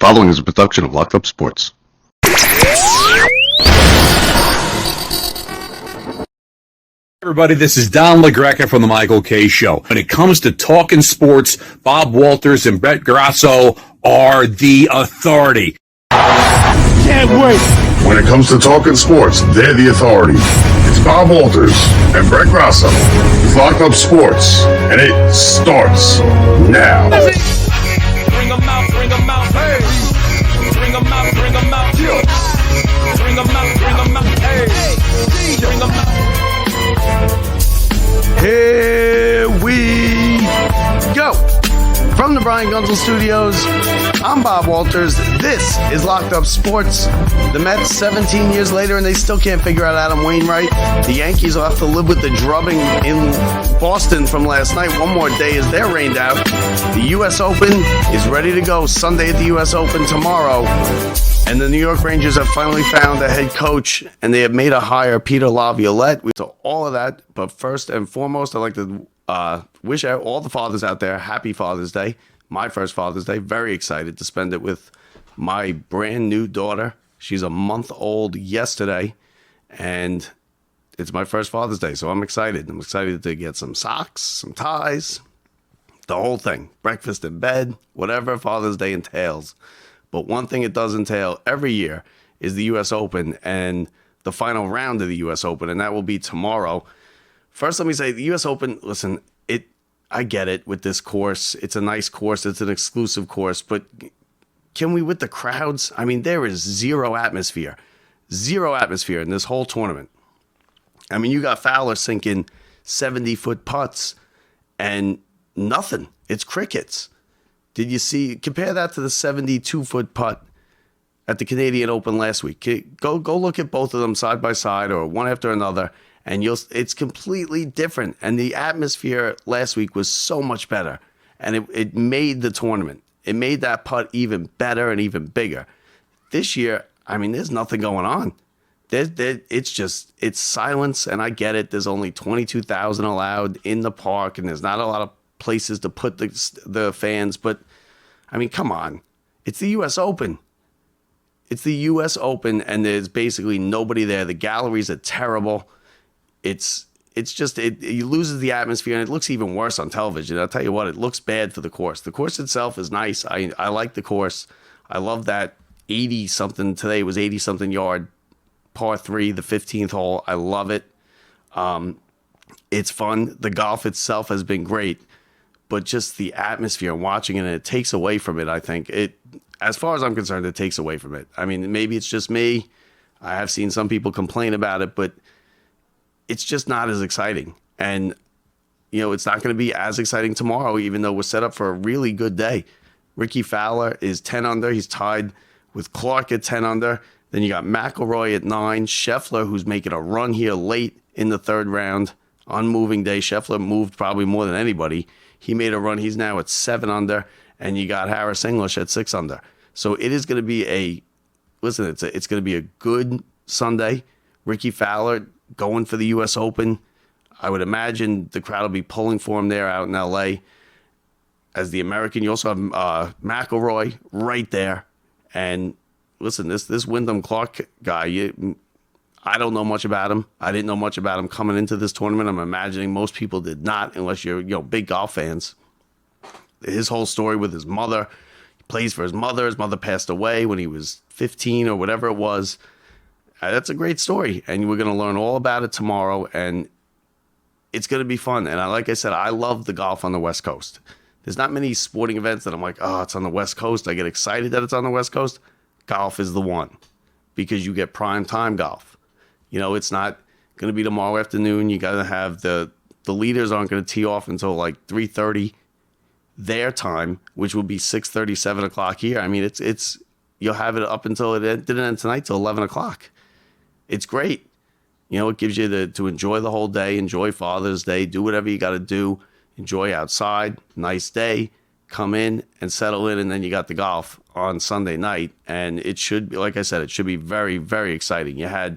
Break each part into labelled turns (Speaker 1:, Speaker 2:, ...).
Speaker 1: Following is a production of Locked Up Sports.
Speaker 2: Everybody, this is Don LaGreca from the Michael K. Show. When it comes to talking sports, Bob Walters and Brett Grasso are the authority.
Speaker 3: Can't wait.
Speaker 4: When it comes to talking sports, they're the authority. It's Bob Walters and Brett Grasso. It's Locked Up Sports, and it starts now.
Speaker 3: Bring them out, bring them out, hey. Bring them out, bring them out, yo. Bring them out, bring them out, hey. Bring them out.
Speaker 5: Here we go. From the Brian Gunzel Studios, I'm Bob Walters. This is Locked Up Sports. The Mets 17 years later and they still can't figure out Adam Wainwright. The Yankees will have to live with the drubbing in Boston from last night. One more day as they're rained out. The U.S. Open is ready to go Sunday at the U.S. Open tomorrow. And the New York Rangers have finally found a head coach, and they have made a hire, Peter Laviolette. So all of that, but first and foremost, I'd like to wish all the fathers out there happy Father's Day. My first Father's Day. Very excited to spend it with my brand new daughter. She's a month old yesterday, and it's my first Father's Day, so I'm excited. I'm excited to get some socks, some ties, the whole thing. Breakfast in bed, whatever Father's Day entails. But one thing it does entail every year is the U.S. Open and the final round of the U.S. Open, and that will be tomorrow. First, let me say, the U.S. Open, listen, I get it with this course. It's a nice course. It's an exclusive course. But can we, with the crowds? I mean, there is zero atmosphere in this whole tournament. I mean, you got Fowler sinking 70-foot putts and nothing. It's crickets. Did you see? Compare that to the 72-foot putt at the Canadian Open last week. Go look at both of them side by side or one after another, and it's completely different. And the atmosphere last week was so much better, and it made the tournament. It made that putt even better and even bigger. This year, I mean, there's nothing going on. It's silence, and I get it. There's only 22,000 allowed in the park, and there's not a lot of places to put the fans, but I mean, come on. It's the U.S. Open. It's the U.S. Open, and there's basically nobody there. The galleries are terrible. It loses the atmosphere, and it looks even worse on television. I'll tell you what, it looks bad for the course. The course itself is nice. I like the course. I love that 80-something. Today was 80-something yard par 3, the 15th hole. I love it. It's fun. The golf itself has been great. But just the atmosphere and watching it, and it takes away from it, I think. As far as I'm concerned, it takes away from it. I mean, maybe it's just me. I have seen some people complain about it, but it's just not as exciting. And, you know, it's not going to be as exciting tomorrow, even though we're set up for a really good day. Rickie Fowler is 10 under. He's tied with Clark at 10 under. Then you got McIlroy at 9. Scheffler, who's making a run here late in the third round on moving day. Scheffler moved probably more than anybody. He made a run. He's now at 7 under, and you got Harris English at 6 under. So it is going to be it's going to be a good Sunday. Rickie Fowler going for the U.S. Open. I would imagine the crowd will be pulling for him there out in L.A. As the American, you also have McIlroy right there. And listen, this Wyndham Clark guy, I don't know much about him. I didn't know much about him coming into this tournament. I'm imagining most people did not, unless you're big golf fans. His whole story with his mother, he plays for his mother. His mother passed away when he was 15 or whatever it was. That's a great story, and we're going to learn all about it tomorrow, and it's going to be fun. And like I said, I love the golf on the West Coast. There's not many sporting events that I'm like, oh, it's on the West Coast. I get excited that it's on the West Coast. Golf is the one, because you get prime time golf. You know, it's not going to be tomorrow afternoon. You got to have the leaders aren't going to tee off until like 3:30 their time, which will be 6:30, 7 o'clock here. I mean, it's you'll have it up until it didn't end tonight till 11 o'clock. It's great. You know, it gives you to enjoy the whole day, enjoy Father's Day, do whatever you got to do, enjoy outside, nice day, come in and settle in, and then you got the golf on Sunday night. And it should be, like I said, it should be very, very exciting. You had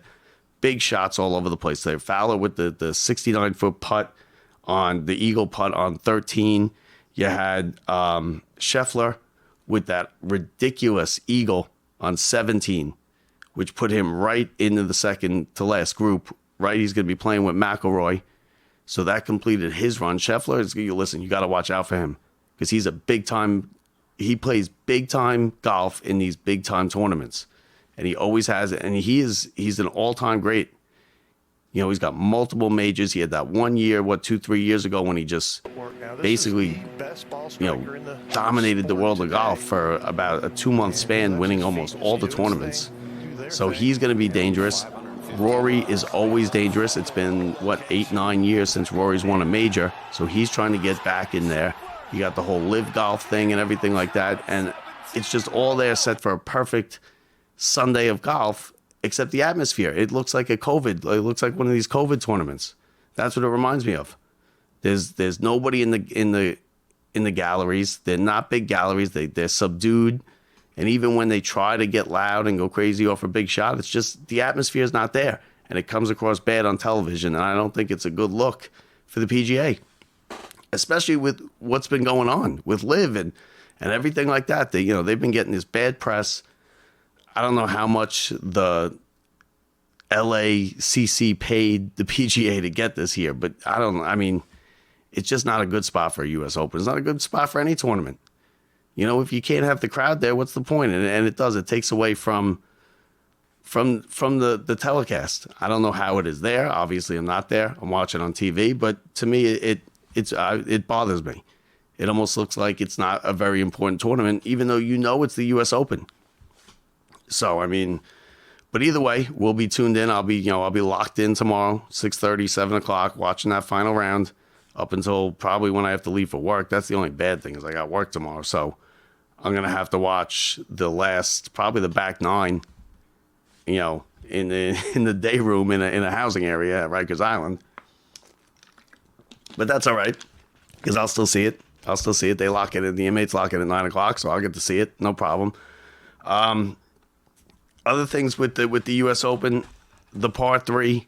Speaker 5: big shots all over the place there. Fowler with the 69-foot putt on the eagle putt on 13. You had Scheffler with that ridiculous eagle on 17, which put him right into the second to last group, right? He's going to be playing with McIlroy. So that completed his run. Scheffler, listen, you got to watch out for him because he's a he plays big time golf in these big time tournaments. And he always has it. And he's an all-time great. You know, he's got multiple majors. He had that 1 year, 2-3 years ago when he just basically, dominated the world of golf for about a 2-month span, winning almost all the tournaments. So he's going to be dangerous. Rory is always dangerous. It's been, 8-9 years since Rory's won a major. So he's trying to get back in there. You got the whole live golf thing and everything like that. And it's just all there set for a perfect Sunday of golf, except the atmosphere. It looks like it looks like one of these COVID tournaments. That's what it reminds me of. There's nobody in the galleries. They're not big galleries. They're subdued. And even when they try to get loud and go crazy off a big shot, it's just the atmosphere is not there. And it comes across bad on television. And I don't think it's a good look for the PGA, especially with what's been going on with Live and everything like that. They've been getting this bad press. I don't know how much the LACC paid the PGA to get this here, but it's just not a good spot for a U.S. Open. It's not a good spot for any tournament. If you can't have the crowd there, what's the point? And it takes away from the telecast. I don't know how it is there. Obviously, I'm not there. I'm watching on TV, but to me, it bothers me. It almost looks like it's not a very important tournament, even though it's the U.S. Open. So, but either way, we'll be tuned in. I'll be locked in tomorrow, 6:30, 7 o'clock, watching that final round up until probably when I have to leave for work. That's the only bad thing is I got work tomorrow. So I'm going to have to watch probably the back nine, in the day room in a housing area at Rikers Island. But that's all right because I'll still see it. They lock it in. The inmates lock it at 9 o'clock, so I'll get to see it. No problem. Other things with the U.S. Open, the par 3,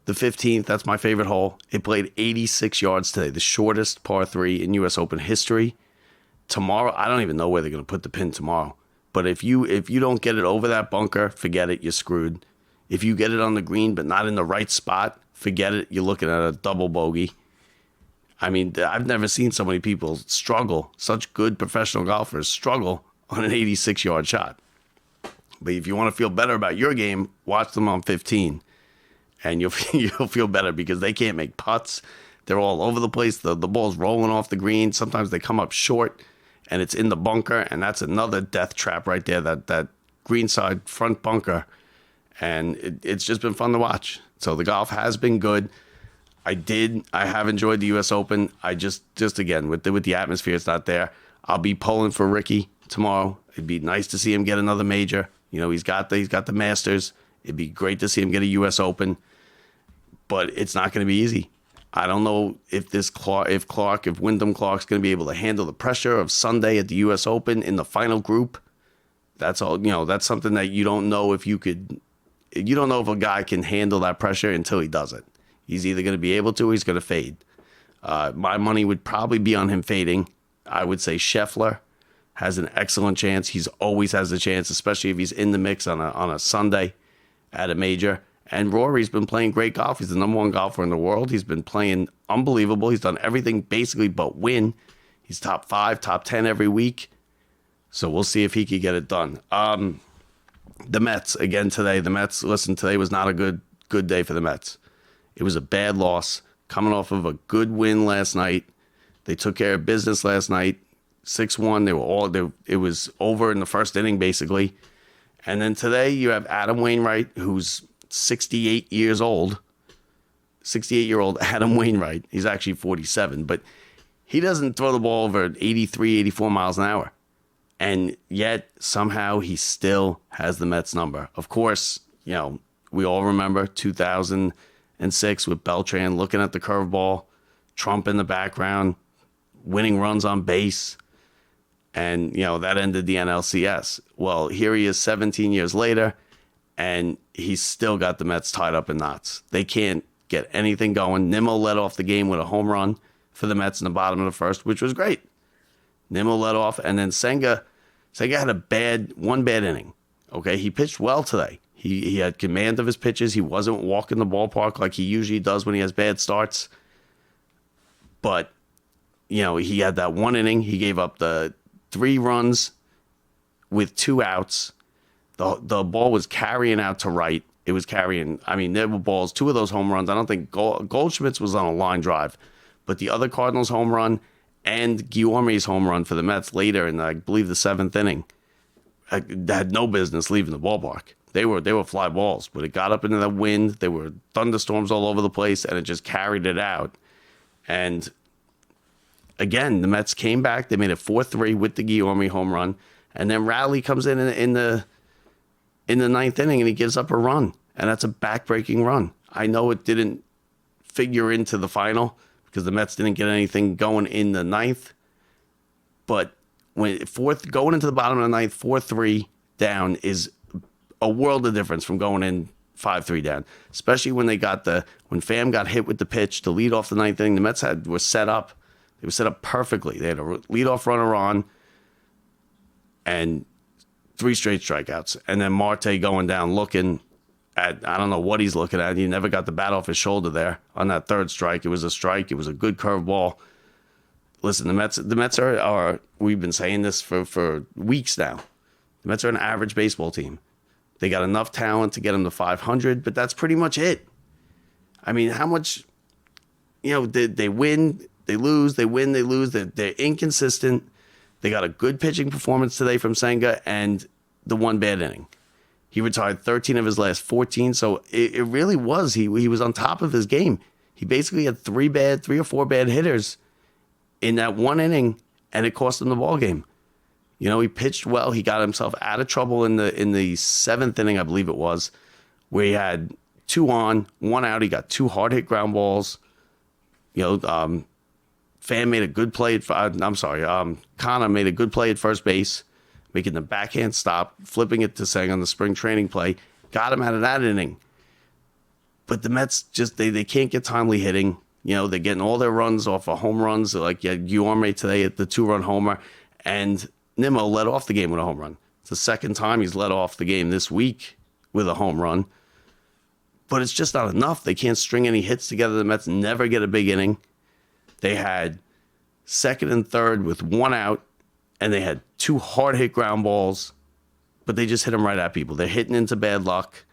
Speaker 5: the 15th, that's my favorite hole. It played 86 yards today, the shortest par 3 in U.S. Open history. Tomorrow, I don't even know where they're going to put the pin tomorrow. But if you don't get it over that bunker, forget it, you're screwed. If you get it on the green but not in the right spot, forget it, you're looking at a double bogey. I've never seen so many people struggle, such good professional golfers struggle on an 86-yard shot. But if you want to feel better about your game, watch them on 15. And you'll feel better because they can't make putts. They're all over the place. The ball's rolling off the green. Sometimes they come up short, and it's in the bunker. And that's another death trap right there, that greenside front bunker. And it's just been fun to watch. So the golf has been good. I have enjoyed the U.S. Open. I just again, with the atmosphere, it's not there. I'll be pulling for Rickie tomorrow. It'd be nice to see him get another major. He's got the Masters. It'd be great to see him get a U.S. Open, but it's not going to be easy. I don't know if Wyndham Clark's going to be able to handle the pressure of Sunday at the U.S. Open in the final group. That's all. That's something that you don't know if you could. You don't know if a guy can handle that pressure until he does it. He's either going to be able to or he's going to fade. My money would probably be on him fading. I would say Scheffler has an excellent chance. He's always has a chance, especially if he's in the mix on a Sunday at a major. And Rory's been playing great golf. He's the number one golfer in the world. He's been playing unbelievable. He's done everything basically but win. He's top 5, top 10 every week. So we'll see if he can get it done. The Mets, again today. Today was not a good day for the Mets. It was a bad loss. Coming off of a good win last night. They took care of business last night. 6-1. It was over in the first inning, basically. And then today you have Adam Wainwright, who's 68 years old. 68-year-old Adam Wainwright. He's actually 47, but he doesn't throw the ball over 83, 84 miles an hour. And yet, somehow, he still has the Mets number. Of course, we all remember 2006 with Beltran looking at the curveball, Trump in the background, winning runs on base. And, that ended the NLCS. Well, here he is 17 years later, and he's still got the Mets tied up in knots. They can't get anything going. Nimmo led off the game with a home run for the Mets in the bottom of the first, which was great. Nimmo led off, and then Senga Senga had one bad inning. Okay, he pitched well today. He had command of his pitches. He wasn't walking the ballpark like he usually does when he has bad starts. But, he had that one inning. He gave up the 3 runs with 2 outs. The ball was carrying out to right. It was carrying. There were balls. 2 of those home runs. I don't think Goldschmidt's was on a line drive. But the other Cardinals home run and Guillorme's home run for the Mets later in, I believe, the 7th inning, had no business leaving the ballpark. They were fly balls, but it got up into the wind. There were thunderstorms all over the place, and it just carried it out. And again, the Mets came back. They made it 4-3 with the Guillorme home run, and then Rowley comes in the 9th inning, and he gives up a run, and that's a back-breaking run. I know it didn't figure into the final because the Mets didn't get anything going in the 9th, but going into the bottom of the 9th, 4-3 down is a world of difference from going in 5-3 down, especially when when Pham got hit with the pitch to lead off the 9th inning. The Mets were set up. They were set up perfectly. They had a leadoff runner on and 3 straight strikeouts. And then Marte going down looking at, I don't know what he's looking at. He never got the bat off his shoulder there on that 3rd strike. It was a strike. It was a good curveball. Listen, the Mets are we've been saying this for weeks now. The Mets are an average baseball team. They got enough talent to get them to 500, but that's pretty much it. How much, they win, they lose, they win, they lose. They're inconsistent. They got a good pitching performance today from Senga and the one bad inning. He retired 13 of his last 14, so it really was. He was on top of his game. He basically had 3 or 4 bad hitters in that one inning, and it cost him the ball game. He pitched well. He got himself out of trouble in the 7th inning, I believe it was, where he had 2 on, 1 out. He got 2 hard hit ground balls. Pham made a good play. Connor made a good play at first base, making the backhand stop, flipping it to Sang on the spring training play. Got him out of that inning. But the Mets just they can't get timely hitting. They're getting all their runs off of home runs. Like Guillorme today at the 2-run homer, and Nimmo led off the game with a home run. It's the 2nd time he's led off the game this week with a home run. But it's just not enough. They can't string any hits together. The Mets never get a big inning. They had 2nd and 3rd with 1 out, and they had 2 hard-hit ground balls, but they just hit them right at people. They're hitting into bad luck.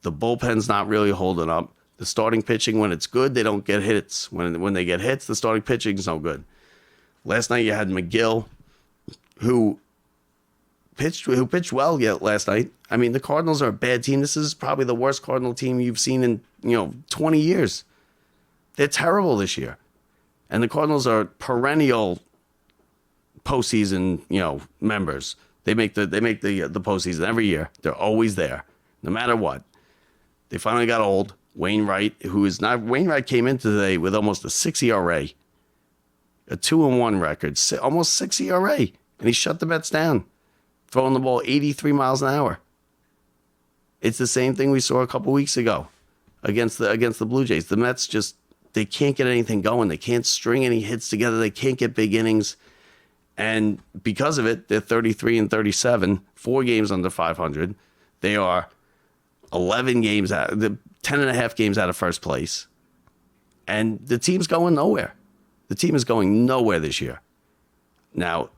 Speaker 5: The bullpen's not really holding up. The starting pitching, when it's good, they don't get hits. When they get hits, the starting pitching is no good. Last night you had McGill, who pitched well last night. The Cardinals are a bad team. This is probably the worst Cardinal team you've seen in 20 years. They're terrible this year. And the Cardinals are perennial postseason, members. They make the postseason every year. They're always there, no matter what. They finally got old. Wainwright came in today with almost a 6 ERA, a 2-1 record, almost 6 ERA. And he shut the Mets down, throwing the ball 83 miles an hour. It's the same thing we saw a couple weeks ago against the Blue Jays. The Mets they can't get anything going. They can't string any hits together. They can't get big innings. And because of it, they're 33 and 37, 4 games under 500. They are 11 games out, 10 and a half games out of first place. And the team's going nowhere. The team is going nowhere this year. Now,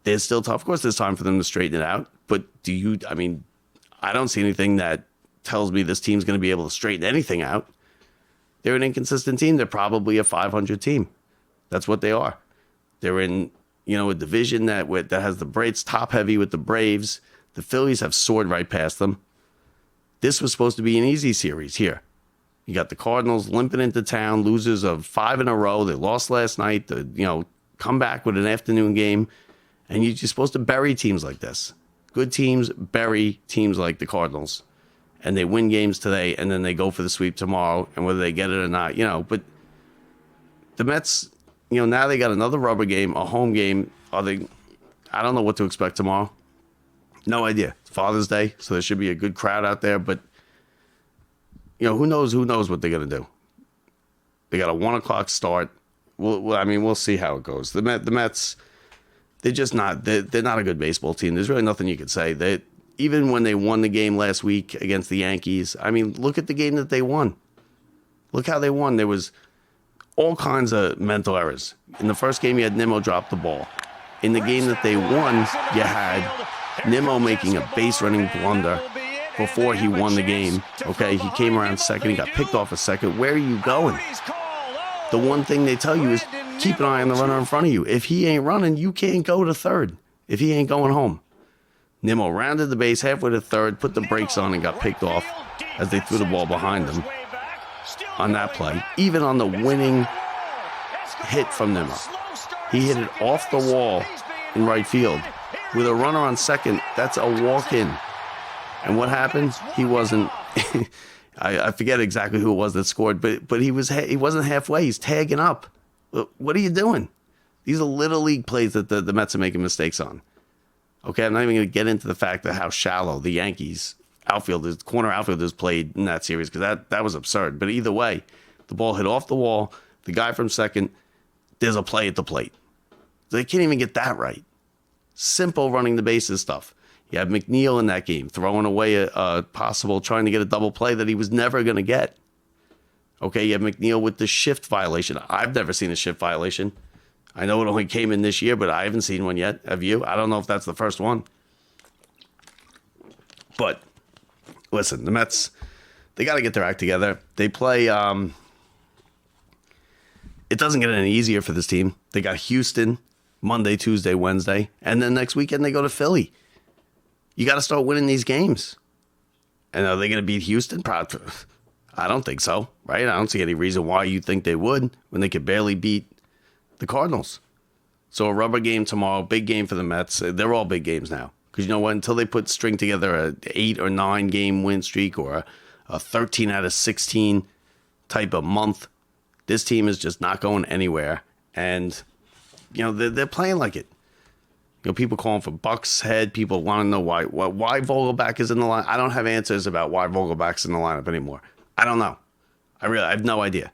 Speaker 5: there's still tough. Of course, there's time for them to straighten it out. But I don't see anything that tells me this team's going to be able to straighten anything out. They're an inconsistent team. They're probably a 500 team. That's what they are. They're in, a division that has the Braves top heavy with the Braves. The Phillies have soared right past them. This was supposed to be an easy series here. You got the Cardinals limping into town, losers of 5 in a row. They lost last night. Come back with an afternoon game. And you're just supposed to bury teams like this. Good teams bury teams like the Cardinals. And they win games today, and then they go for the sweep tomorrow. And whether they get it or not, but the Mets, now they got another rubber game, a home game. I don't know what to expect tomorrow. No idea. It's Father's Day, so there should be a good crowd out there. But, who knows what they're going to do. They got a 1 o'clock start. We'll see how it goes. The Mets, They're just not. They're not a good baseball team. There's really nothing you could say. They, even when they won the game last week against the Yankees, I mean, look at the game that they won. Look how they won. There was all kinds of mental errors. In the first game, you had Nimmo drop the ball. In the game that they won, you had Nimmo making a base running blunder before he won the game. Okay, he came around second. He got picked off a second. Where are you going? The one thing they tell you is keep an eye on the runner in front of you. If he ain't running, you can't go to third. If he ain't going home. Nimmo rounded the base halfway to third, put the brakes on, and got picked off as they threw the ball behind him on that play. Even on the winning hit from Nimmo, he hit it off the wall in right field. With a runner on second, that's a walk-in. And what happened? He wasn't... I forget exactly who it was that scored, but he wasn't halfway. He's tagging up. What are you doing? These are little league plays that the Mets are making mistakes on. Okay, I'm not even going to get into the fact of how shallow the Yankees corner outfielders played in that series, because that was absurd. But either way, the ball hit off the wall. The guy from second, there's a play at the plate. They can't even get that right. Simple running the bases stuff. You have McNeil in that game throwing away a possible, trying to get a double play that he was never going to get. Okay, you have McNeil with the shift violation. I've never seen a shift violation. I know it only came in this year, but I haven't seen one yet. Have you? I don't know if that's the first one. But listen, the Mets, they got to get their act together. They play, it doesn't get any easier for this team. They got Houston Monday, Tuesday, Wednesday, and then next weekend they go to Philly. You got to start winning these games. And are they going to beat Houston? I don't think so, right? I don't see any reason why you think they would when they could barely beat the Cardinals. So a rubber game tomorrow, big game for the Mets. They're all big games now. Because you know what? Until they string together a 8 or 9 game win streak or a 13 out of 16 type of month, this team is just not going anywhere. And, you know, they're playing like it. You know, people calling for Buck's head. People want to know why Vogelback is in the line. I don't have answers about why Vogelback's in the lineup anymore. I don't know. I have no idea.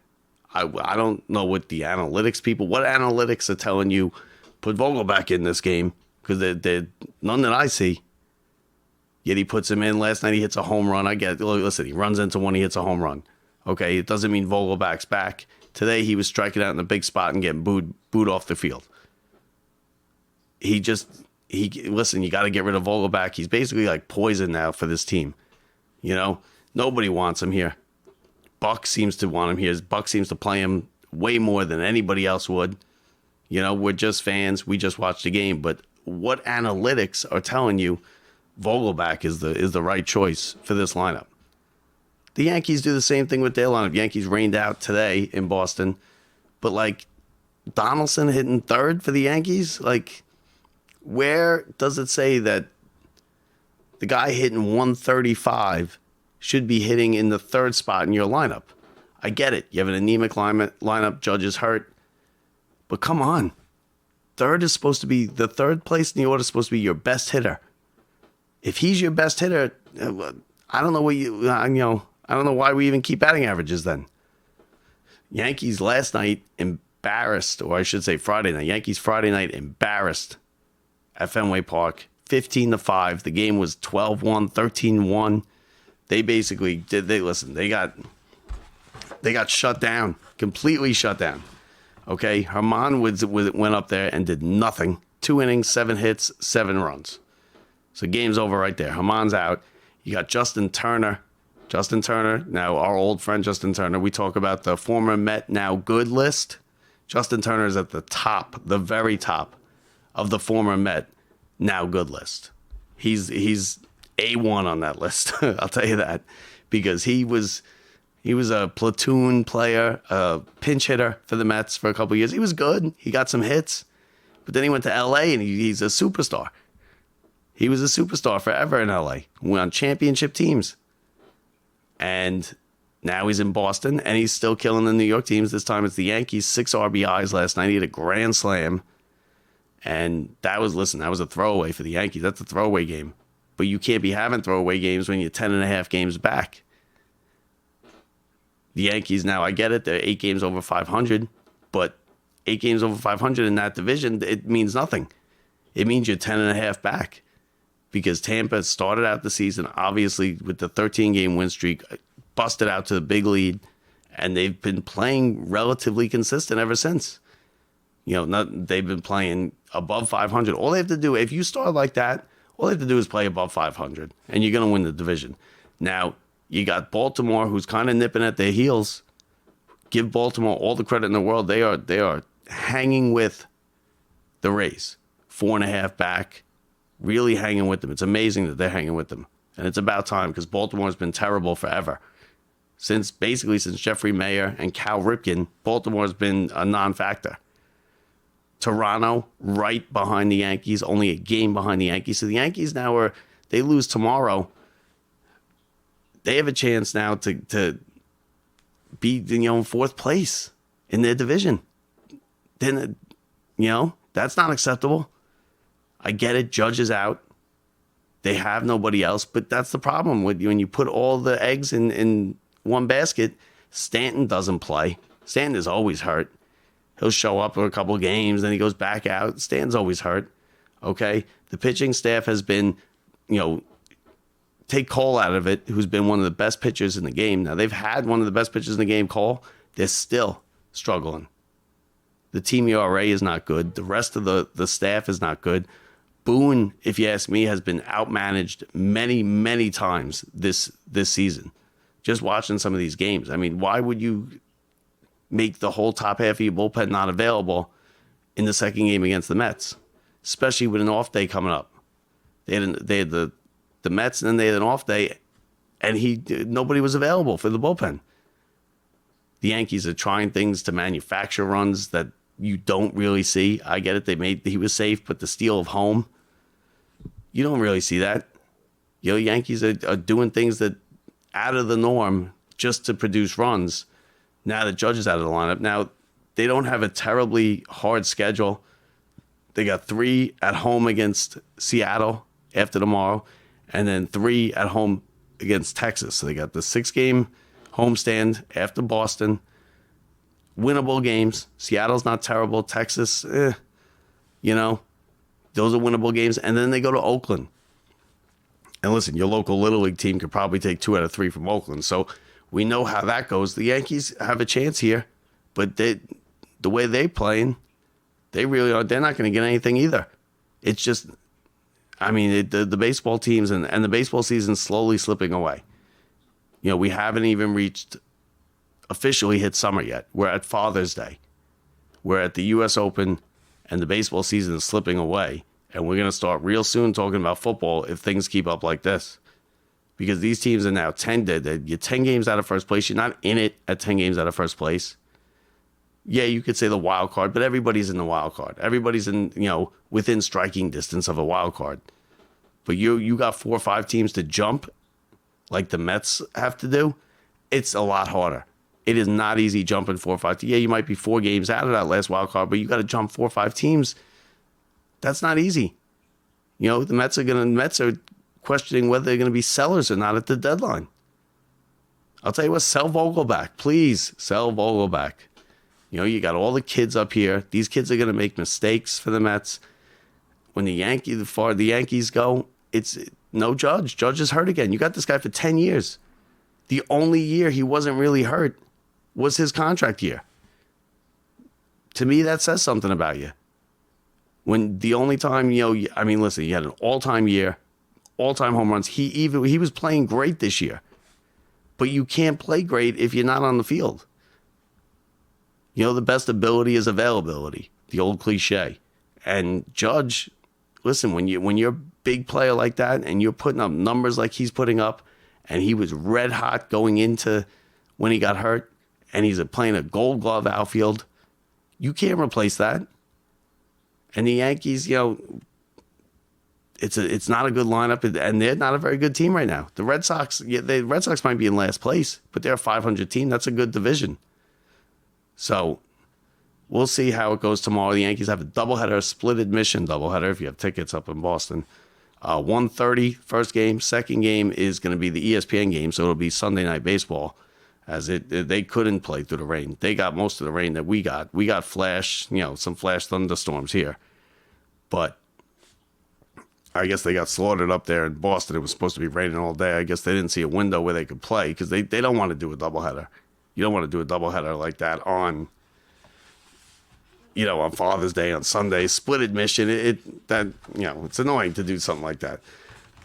Speaker 5: I don't know what the analytics people, what analytics are telling you, put Vogelback in this game, because they're none that I see. Yet he puts him in. Last night he hits a home run. I get it. Listen, he runs into one, he hits a home run. Okay, it doesn't mean Vogelback's back. Today he was striking out in the big spot and getting booed off the field. Listen, you got to get rid of Vogelback. He's basically like poison now for this team. You know, nobody wants him here. Buck seems to want him here. Buck seems to play him way more than anybody else would. You know, we're just fans. We just watched the game. But what analytics are telling you Vogelback is the right choice for this lineup? The Yankees do the same thing with their lineup. Yankees rained out today in Boston. But, like, Donaldson hitting third for the Yankees? Like, where does it say that the guy hitting 135 should be hitting in the third spot in your lineup? I get it. You have an anemic lineup. Judge is hurt. But come on. The third place in the order is supposed to be your best hitter. If he's your best hitter, I don't know I don't know why we even keep batting averages then. Yankees last night embarrassed, or I should say Friday night. Yankees Friday night embarrassed at Fenway Park, 15-5. The game was 12-1, 13-1. They basically did. They got shut down, completely shut down. Okay, Herman went up there and did nothing. 2 innings, 7 hits, 7 runs. So game's over right there. Herman's out. You got Justin Turner. Now our old friend Justin Turner. We talk about the former Met now good list. Justin Turner is at the top, the very top of the former Met now good list. He's A1 on that list. I'll tell you that, because he was a platoon player, a pinch hitter for the Mets for a couple of years. He was good. He got some hits, but then he went to L.A. and he's a superstar. He was a superstar forever in L.A. Went on championship teams, and now he's in Boston and he's still killing the New York teams. This time it's the Yankees. 6 RBIs last night. He had a grand slam, and that was a throwaway for the Yankees. That's a throwaway game. But you can't be having throwaway games when you're 10.5 games back. The Yankees now, I get it, they're 8 games over 500, but 8 games over 500 in that division, it means nothing. it means you're 10.5 back, because Tampa started out the season, obviously, with the 13-game win streak, busted out to the big lead, and they've been playing relatively consistent ever since. They've been playing above 500. All they have to do, if you start like that, all they have to do is play above 500, and you're going to win the division. Now, you got Baltimore, who's kind of nipping at their heels. Give Baltimore all the credit in the world. They are hanging with the Rays, 4.5 back, really hanging with them. It's amazing that they're hanging with them, and it's about time, because Baltimore's been terrible forever. Since Jeffrey Mayer and Cal Ripken, Baltimore's been a non-factor. Toronto, right behind the Yankees, only a game behind the Yankees. So the Yankees now they lose tomorrow. They have a chance now to be in fourth place in their division. Then, that's not acceptable. I get it. Judge is out. They have nobody else, but that's the problem with you. When you put all the eggs in one basket, Stanton doesn't play. Stanton is always hurt. He'll show up for a couple of games, then he goes back out. Stanton's always hurt. Okay? The pitching staff has been, take Cole out of it, who's been one of the best pitchers in the game. Now, they've had one of the best pitchers in the game, Cole. They're still struggling. The team ERA is not good. The rest of the staff is not good. Boone, if you ask me, has been outmanaged many, many times this season. Just watching some of these games. I mean, why would you make the whole top half of your bullpen not available in the second game against the Mets, especially with an off day coming up? They had the Mets, and then they had an off day, and nobody was available for the bullpen. The Yankees are trying things to manufacture runs that you don't really see. I get it. He was safe, but the steal of home, you don't really see that. Yankees are doing things that out of the norm just to produce runs. Now the Judge is out of the lineup. Now, they don't have a terribly hard schedule. They got 3 at home against Seattle after tomorrow, and then 3 at home against Texas. So they got the 6-game homestand after Boston. Winnable games. Seattle's not terrible. Texas, those are winnable games. And then they go to Oakland. And listen, your local Little League team could probably take 2 out of 3 from Oakland. So we know how that goes. The Yankees have a chance here, but the way they're playing, they really are. They're not going to get anything either. It's just, the baseball teams and the baseball season slowly slipping away. We haven't even officially hit summer yet. We're at Father's Day. We're at the U.S. Open, and the baseball season is slipping away. And we're going to start real soon talking about football if things keep up like this. Because these teams are now 10 dead. You're 10 games out of first place. You're not in it at 10 games out of first place. Yeah, you could say the wild card, but everybody's in the wild card. Everybody's within striking distance of a wild card. But you got 4 or 5 teams to jump like the Mets have to do. It's a lot harder. It is not easy jumping 4 or 5. Yeah, you might be 4 games out of that last wild card, but you got to jump 4 or 5 teams. That's not easy. The Mets are questioning whether they're going to be sellers or not at the deadline. I'll tell you what, sell Vogelback. Please sell Vogelback. You got all the kids up here. These kids are going to make mistakes for the Mets. When the Yankees go, it's no Judge. Judge is hurt again. You got this guy for 10 years. The only year he wasn't really hurt was his contract year. To me, that says something about you. When the only time, listen, you had an all-time year, all-time home runs. He was playing great this year. But you can't play great if you're not on the field. The best ability is availability, the old cliche. And Judge, listen, when you're a big player like that and you're putting up numbers like he's putting up, and he was red hot going into when he got hurt, and he's playing a Gold Glove outfield, you can't replace that. And the Yankees, it's not a good lineup, and they're not a very good team right now. The Red Sox might be in last place, but they're a 500 team. That's a good division. So we'll see how it goes tomorrow. The Yankees have a doubleheader, split admission doubleheader if you have tickets up in Boston. 1:30 first game. Second game is going to be the ESPN game, so it'll be Sunday Night Baseball. As they couldn't play through the rain. They got most of the rain that we got. We got some flash thunderstorms here. But I guess they got slaughtered up there in Boston. It was supposed to be raining all day. I guess they didn't see a window where they could play because they don't want to do a doubleheader. You don't want to do a doubleheader like that on Father's Day, on Sunday, split admission. It's annoying to do something like that.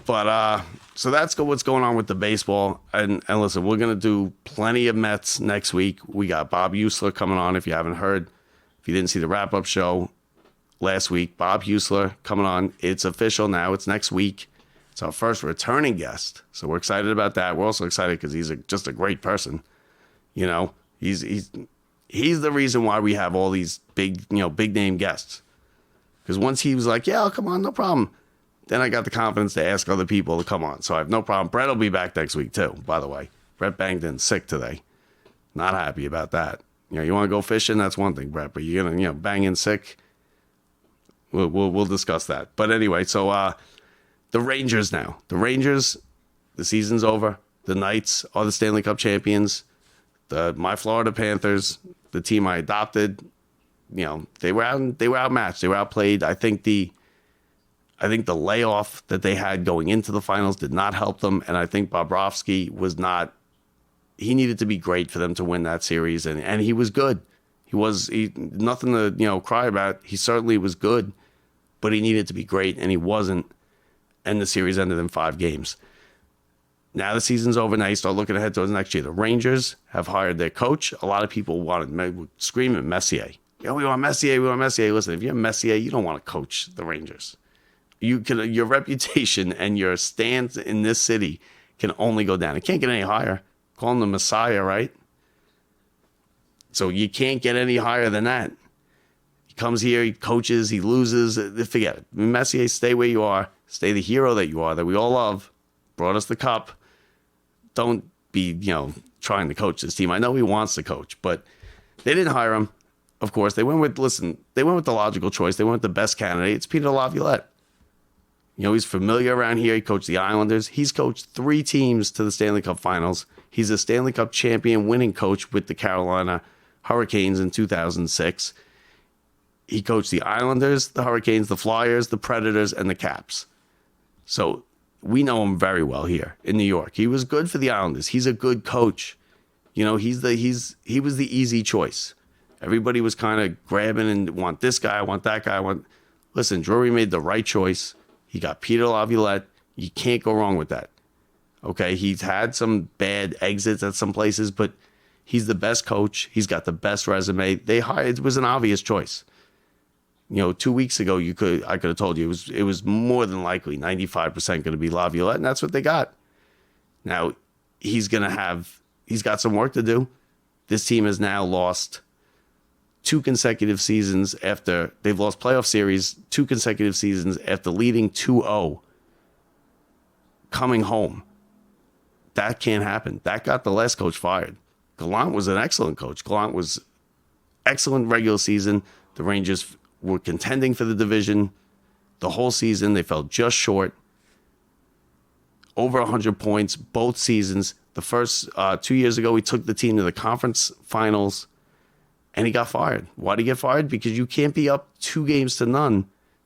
Speaker 5: But so that's what's going on with the baseball. And listen, we're going to do plenty of Mets next week. We got Bob Usler coming on. If you haven't heard, if you didn't see the wrap-up show last week, Bob Usler coming on. It's official now. It's next week. It's our first returning guest. So we're excited about that. We're also excited because he's just a great person. He's the reason why we have all these big name guests. Because once he was like, yeah, I'll come on, no problem. Then I got the confidence to ask other people to come on. So I have no problem. Brett will be back next week too, by the way. Brett banged in sick today. Not happy about that. You want to go fishing? That's one thing, Brett. But you're going to, bang in sick? We'll discuss that. But anyway, so the Rangers now. The Rangers, the season's over. The Knights are the Stanley Cup champions. My Florida Panthers, the team I adopted, they were outmatched. They were outplayed. I think the layoff that they had going into the finals did not help them, and I think Bobrovsky he needed to be great for them to win that series, and he was good. He nothing to cry about. He certainly was good, but he needed to be great, and he wasn't. And the series ended in 5 games. Now the season's over. Now you start looking ahead towards next year. The Rangers have hired their coach. A lot of people would scream at Messier. We want Messier. We want Messier. Listen, if you're Messier, you don't want to coach the Rangers. Your reputation and your stance in this city can only go down. It can't get any higher. Call him the Messiah, right? So you can't get any higher than that. He comes here, he coaches, he loses. Forget it. Messier, stay where you are. Stay the hero that you are, that we all love. Brought us the cup. Don't be, trying to coach this team. I know he wants to coach, but they didn't hire him. Of course, they went with the logical choice. They went with the best candidate. It's Peter Laviolette. He's familiar around here. He coached the Islanders. He's coached 3 teams to the Stanley Cup Finals. He's a Stanley Cup champion winning coach with the Carolina Hurricanes in 2006. He coached the Islanders, the Hurricanes, the Flyers, the Predators, and the Caps. So we know him very well here in New York. He was good for the Islanders. He's a good coach. He was the easy choice. Everybody was kind of grabbing and want this guy, I want that guy. Listen, Drury made the right choice. He got Peter Laviolette. You can't go wrong with that. Okay, he's had some bad exits at some places, but he's the best coach. He's got the best resume. It was an obvious choice. 2 weeks ago, I could have told you it was more than likely 95% going to be Laviolette, and that's what they got. Now he's got some work to do. This team has now lost 2 consecutive seasons after they've lost playoff series, 2 consecutive seasons after leading 2-0, coming home. That can't happen. That got the last coach fired. Gallant was an excellent coach. Gallant was excellent regular season. The Rangers were contending for the division the whole season. They fell just short. Over 100 points both seasons. The first 2 years ago, he took the team to the conference finals, and he got fired. Why did he get fired? Because you can't be up 2-0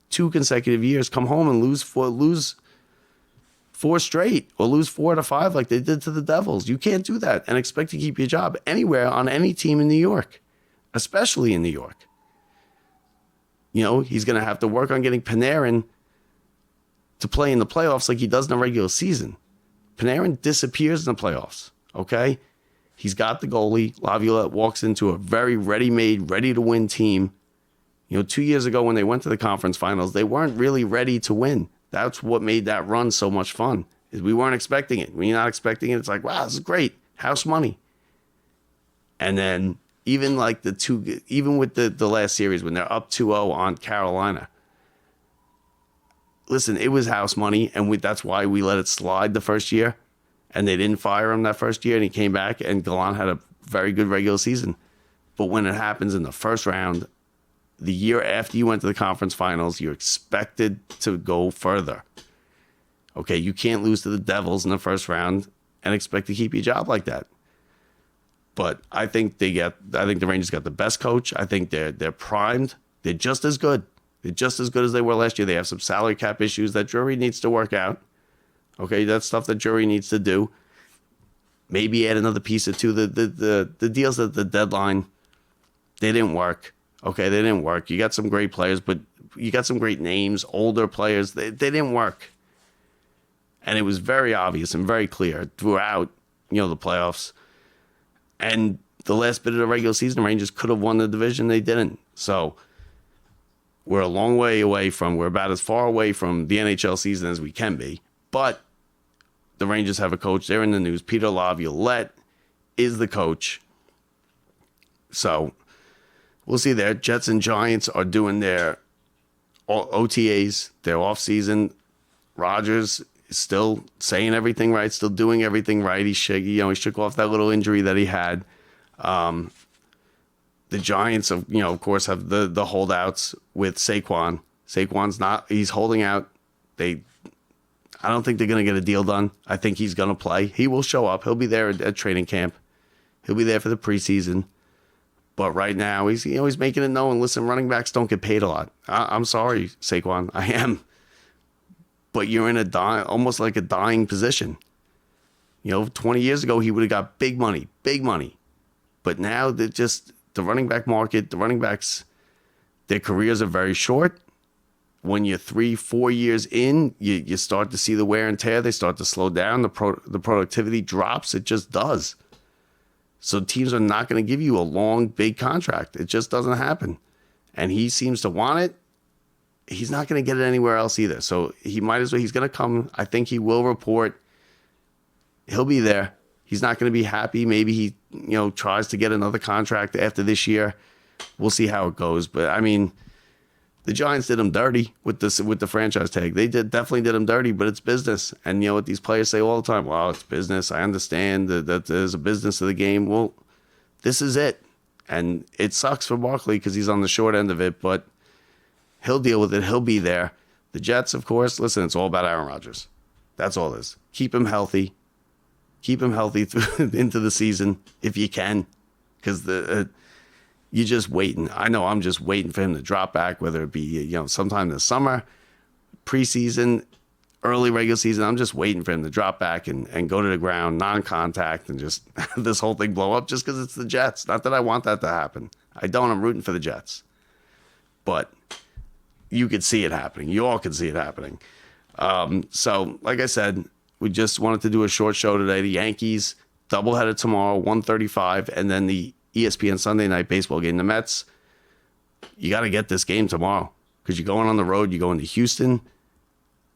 Speaker 5: 2 consecutive years, come home and lose 4 straight, or lose 4 out of 5 like they did to the Devils. You can't do that and expect to keep your job anywhere on any team in New York, especially in New York. He's going to have to work on getting Panarin to play in the playoffs like he does in the regular season. Panarin disappears in the playoffs, okay? He's got the goalie. Laviolette walks into a very ready-made, ready-to-win team. 2 years ago when they went to the conference finals, they weren't really ready to win. That's what made that run so much fun, is we weren't expecting it. When you're not expecting it, it's like, wow, this is great. House money. And then even with the last series when they're up 2-0 on Carolina, listen, it was house money, and that's why we let it slide the first year, and they didn't fire him that first year, and he came back, and Gallant had a very good regular season. But when it happens in the first round, the year after you went to the conference finals, you're expected to go further. Okay, you can't lose to the Devils in the first round and expect to keep your job like that. But I think the Rangers got the best coach. I think they're primed. They're just as good. They're just as good as they were last year. They have some salary cap issues that Drury needs to work out. Okay, that's stuff that Drury needs to do. Maybe add another piece or two. The deals at the deadline, they didn't work. Okay, they didn't work. You got some great players, but you got some great names, older players. They didn't work. And it was very obvious and very clear throughout, the playoffs. And the last bit of the regular season, Rangers could have won the division. They didn't. So we're a long way away we're about as far away from the NHL season as we can be. But the Rangers have a coach. They're in the news. Peter Laviolette is the coach. So we'll see there. Jets and Giants are doing their OTAs, their offseason. Rogers is still saying everything right, still doing everything right. He shook off that little injury that he had. The Giants, of course, have the holdouts with Saquon. He's holding out. I don't think they're going to get a deal done. I think he's going to play. He will show up. He'll be there at training camp. He'll be there for the preseason. But right now, he's making it known. Listen, running backs don't get paid a lot. I'm sorry, Saquon. I am. But you're in almost like a dying position. 20 years ago, he would have got big money. But now the running back market, the running backs, their careers are very short. When you're 3-4 years in, you start to see the wear and tear. They start to slow down. The productivity drops. It just does. So teams are not going to give you a long, big contract. It just doesn't happen. And he seems to want it. He's not going to get it anywhere else either. So he might as well. He's going to come. I think he will report. He'll be there. He's not going to be happy. Maybe he, tries to get another contract after this year. We'll see how it goes. But I mean, the Giants did him dirty with the franchise tag. They definitely did him dirty, but it's business. And what these players say all the time, well, it's business. I understand that there's a business of the game. Well, this is it. And it sucks for Barkley because he's on the short end of it, but he'll deal with it. He'll be there. The Jets, of course, listen, it's all about Aaron Rodgers. That's all it is. Keep him healthy. Keep him healthy into the season if you can, because you're just waiting. I know I'm just waiting for him to drop back, whether it be, sometime this summer, preseason, early regular season. I'm just waiting for him to drop back and go to the ground, non-contact, and just this whole thing blow up just because it's the Jets. Not that I want that to happen. I don't. I'm rooting for the Jets. But you could see it happening. You all can see it happening. So, like I said, we just wanted to do a short show today. The Yankees, doubleheader tomorrow, 1:35, and then the ESPN Sunday Night Baseball game. The Mets, you got to get this game tomorrow because you're going on the road. You're going to Houston,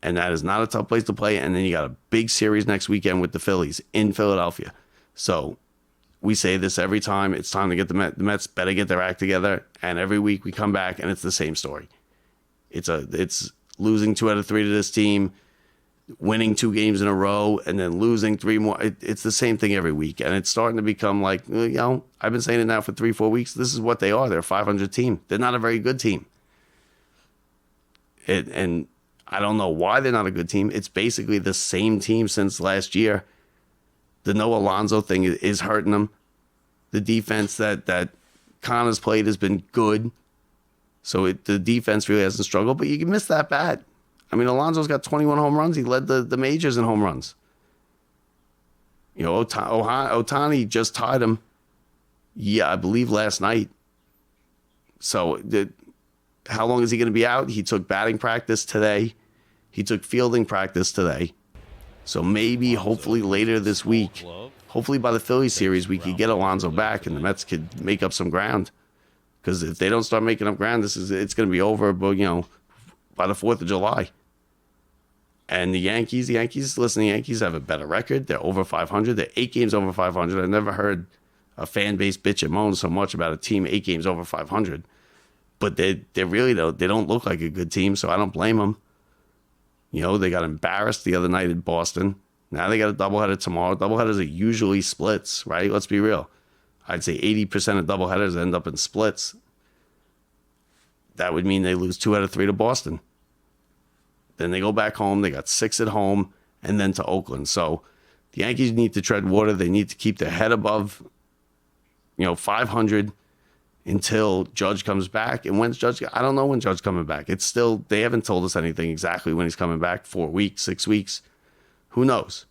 Speaker 5: and that is not a tough place to play. And then you got a big series next weekend with the Phillies in Philadelphia. So we say this every time. It's time to get the Mets better get their act together. And every week we come back, and it's the same story. It's losing 2 out of 3 to this team, winning 2 games in a row, and then losing 3 more. It's the same thing every week. And it's starting to become like, I've been saying it now for 3-4 weeks. This is what they are. They're a 500 team. They're not a very good team. And I don't know why they're not a good team. It's basically the same team since last year. The no Alonso thing is hurting them. The defense that Connor's played has been good. So the defense really hasn't struggled, but you can miss that bat. I mean, Alonso's got 21 home runs. He led the majors in home runs. Ohtani just tied him. Yeah, I believe last night. So how long is he going to be out? He took batting practice today. He took fielding practice today. So maybe, hopefully later this week, hopefully by the Phillies series, we could get Alonso back and the Mets could make up some ground. Because if they don't start making up ground, it's going to be over, but by the 4th of July. And the Yankees, listen, the Yankees have a better record. They're over 500. They're 8 games over 500. I've never heard a fan base bitch and moan so much about a team 8 games over 500. But they really they don't look like a good team, so I don't blame them. They got embarrassed the other night in Boston. Now they got a doubleheader tomorrow. Doubleheaders are usually splits, right? Let's be real. I'd say 80% of doubleheaders end up in splits. That would mean they lose 2 out of 3 to Boston. Then they go back home. They got 6 at home and then to Oakland. So the Yankees need to tread water. They need to keep their head above, 500. until Judge comes back. And when's Judge? I don't know when Judge coming back. It's still, they haven't told us anything exactly when he's coming back. 4 weeks, 6 weeks. Who knows?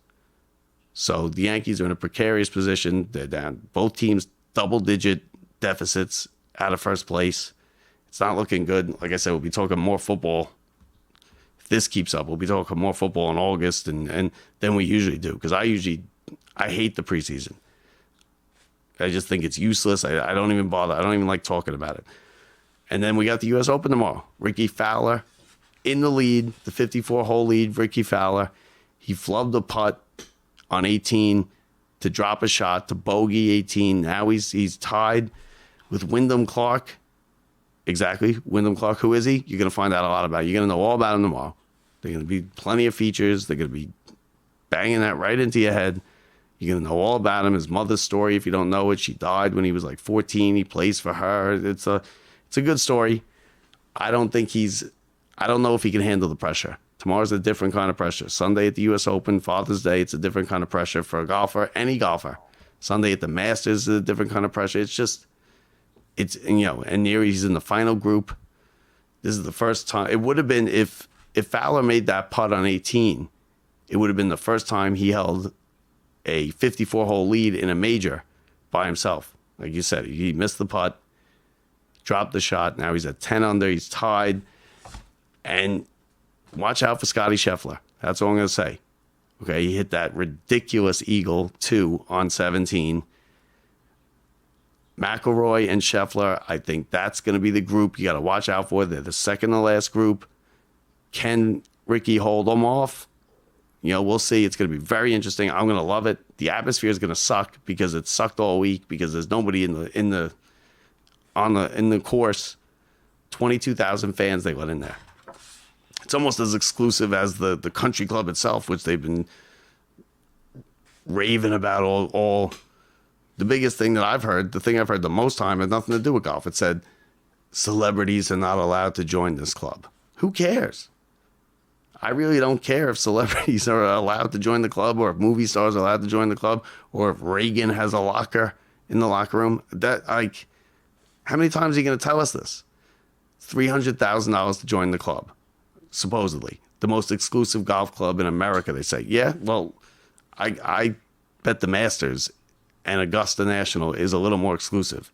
Speaker 5: So the Yankees are in a precarious position. They're down. Both teams double-digit deficits out of first place. It's not looking good. Like I said, we'll be talking more football. If this keeps up, we'll be talking more football in August and than we usually do. Because I hate the preseason. I just think it's useless. I don't even bother. I don't even like talking about it. And then we got the U.S. Open tomorrow. Rickie Fowler in the lead, the 54-hole lead, Rickie Fowler. He flubbed a putt on 18 to drop a shot to bogey 18. Now he's tied with Wyndham Clark. Exactly. Wyndham Clark. Who is he? You're going to find out a lot about. You're going to know all about him tomorrow. They're going to be plenty of features. They're going to be banging that right into your head. You're going to know all about him. His mother's story, if you don't know it, she died when he was like 14. He plays for her. It's a good story. I don't know if he can handle the pressure. Tomorrow's a different kind of pressure. Sunday at the U.S. Open, Father's Day, it's a different kind of pressure for a golfer, any golfer. Sunday at the Masters is a different kind of pressure. And here he's in the final group. This is the first time. It would have been if Fowler made that putt on 18, it would have been the first time he held a 54-hole lead in a major by himself. Like you said, he missed the putt, dropped the shot. Now he's at 10 under. He's tied. And watch out for Scotty Scheffler. That's all I'm going to say. Okay, he hit that ridiculous eagle 2 on 17. McIlroy and Scheffler, I think that's going to be the group you got to watch out for. They're the second to last group. Can Rickie hold them off? We'll see. It's going to be very interesting. I'm going to love it. The atmosphere is going to suck because it sucked all week because there's nobody in the course. 22,000 fans they let in there. It's almost as exclusive as the country club itself, which they've been raving about all. The biggest thing that I've heard, the thing I've heard the most time, had nothing to do with golf. It said celebrities are not allowed to join this club. Who cares? I really don't care if celebrities are allowed to join the club or if movie stars are allowed to join the club or if Reagan has a locker in the locker room. How many times are you going to tell us this? $300,000 to join the club, supposedly. The most exclusive golf club in America, they say. Yeah, well, I bet the Masters and Augusta National is a little more exclusive.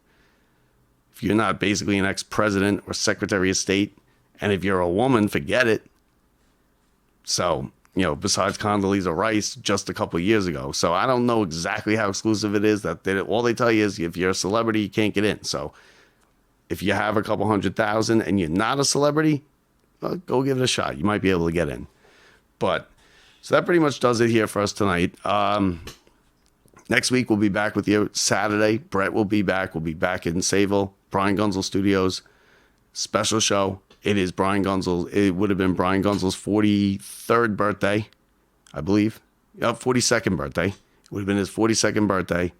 Speaker 5: If you're not basically an ex-president or secretary of state, and if you're a woman, forget it. So, besides Condoleezza Rice just a couple of years ago. So I don't know exactly how exclusive it is. All they tell you is if you're a celebrity, you can't get in. So if you have a couple 100,000 and you're not a celebrity, well, go give it a shot. You might be able to get in. So that pretty much does it here for us tonight. Next week, we'll be back with you Saturday. Brett will be back. We'll be back in Sayville, Brian Gunzel Studios. Special show. It is Brian Gunzel. It would have been Brian Gunzel's 43rd birthday, I believe. 42nd birthday. It would have been his 42nd birthday.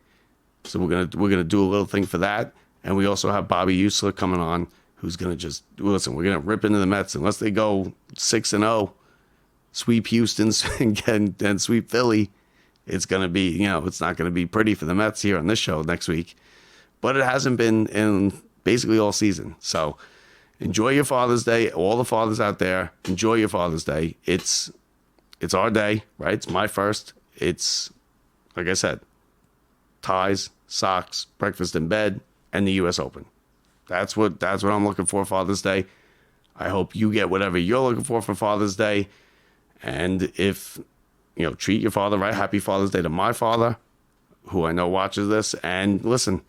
Speaker 5: So we're gonna do a little thing for that. And we also have Bobby Usler coming on, who's gonna just listen. We're gonna rip into the Mets unless they go 6-0, sweep Houston and sweep Philly. It's gonna be it's not gonna be pretty for the Mets here on this show next week. But it hasn't been in basically all season. So enjoy your Father's Day. All the fathers out there, enjoy your Father's Day. It's our day, right? It's my first. It's, like I said, ties, socks, breakfast in bed, and the U.S. Open. That's what I'm looking for Father's Day. I hope you get whatever you're looking for Father's Day. And if, treat your father right. Happy Father's Day to my father, who I know watches this. And listen,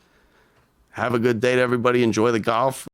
Speaker 5: have a good day to everybody. Enjoy the golf.